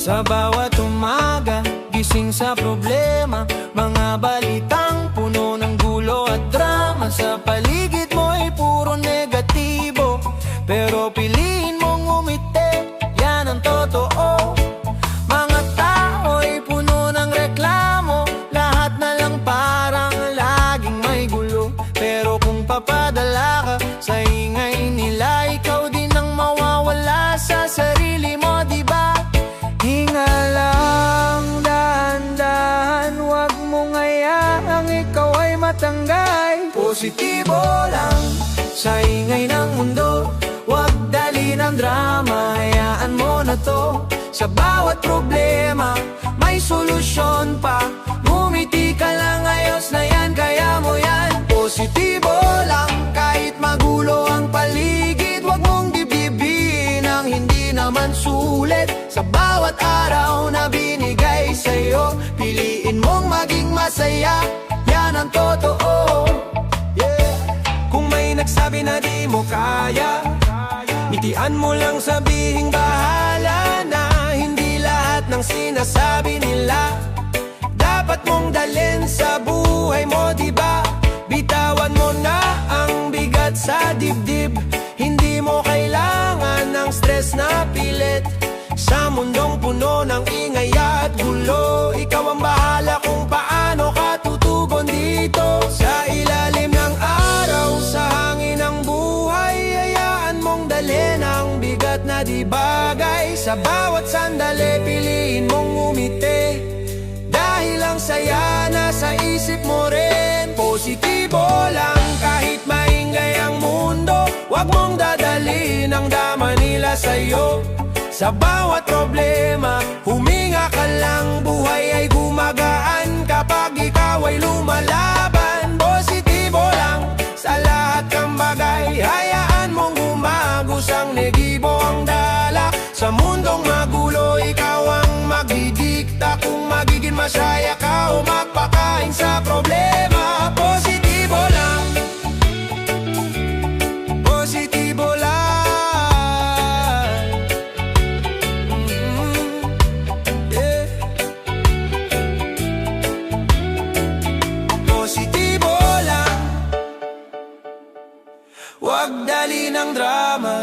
Sa bawat umaga, gising sa problema, mga balitang puno ng gulo at drama. Sa paligid mo'y puro negatibo, pero piliin mong umiti, yan ang totoo. Mga tao'y puno ng reklamo, lahat na lang parang laging may gulo. Pero kung papadala ka sa ingay nila, ikaw din ang mawawala sa sarili mo, diba? Hinga lang, dahan-dahan, wag mong hayaang ikaw ay matanggay. Positibo lang sa ingay ng mundo, wag dali ng drama, hayaan mo na to. Sa bawat problema, may solusyon pa, ngumiti ka lang, ayos na yan, kaya mo yan. Positibo lang kahit magulo ang paligid, wag mong dibdibin ang hindi naman sulit. Sa bawat araw na binigay sa'yo, piliin mong maging masaya, yan ang totoo. Kung may nagsabi na di mo kaya, ngitian mo lang, sabihing bahala na. Hindi lahat ng sinasabi nila dapat mong dalhin sa buhay mo, diba? Bitawan mo na ang bigat sa dibdib, hindi mo kailangan ng stress na pilit. Sa mundong puno ng ingay at gulo, ikaw ang bahala kung paano ka tutugon dito. Sa ilalim ng araw, sa hangin ng buhay, hayaan mong dalhin ang bigat na di bagay. Sa bawat sandali, piliin mong umiti, dahil ang saya na sa isip mo rin. Positibo lang kahit maingay ang mundo, wag mong dadalhin ang dama nila sa'yo. Sa bawat problema, huminga ka lang, buhay ay gumagaan kapag ikaw ay lumalaban. Positibo lang sa lahat ng bagay, hayaan mong gumagos ang negibo ang dala. Sa mundong magulo, ikaw ang magdidikta kung magiging masaya ka o magpakain sa problema. Positibo lang, positibo lang. Positibo lang, wag dali ng drama,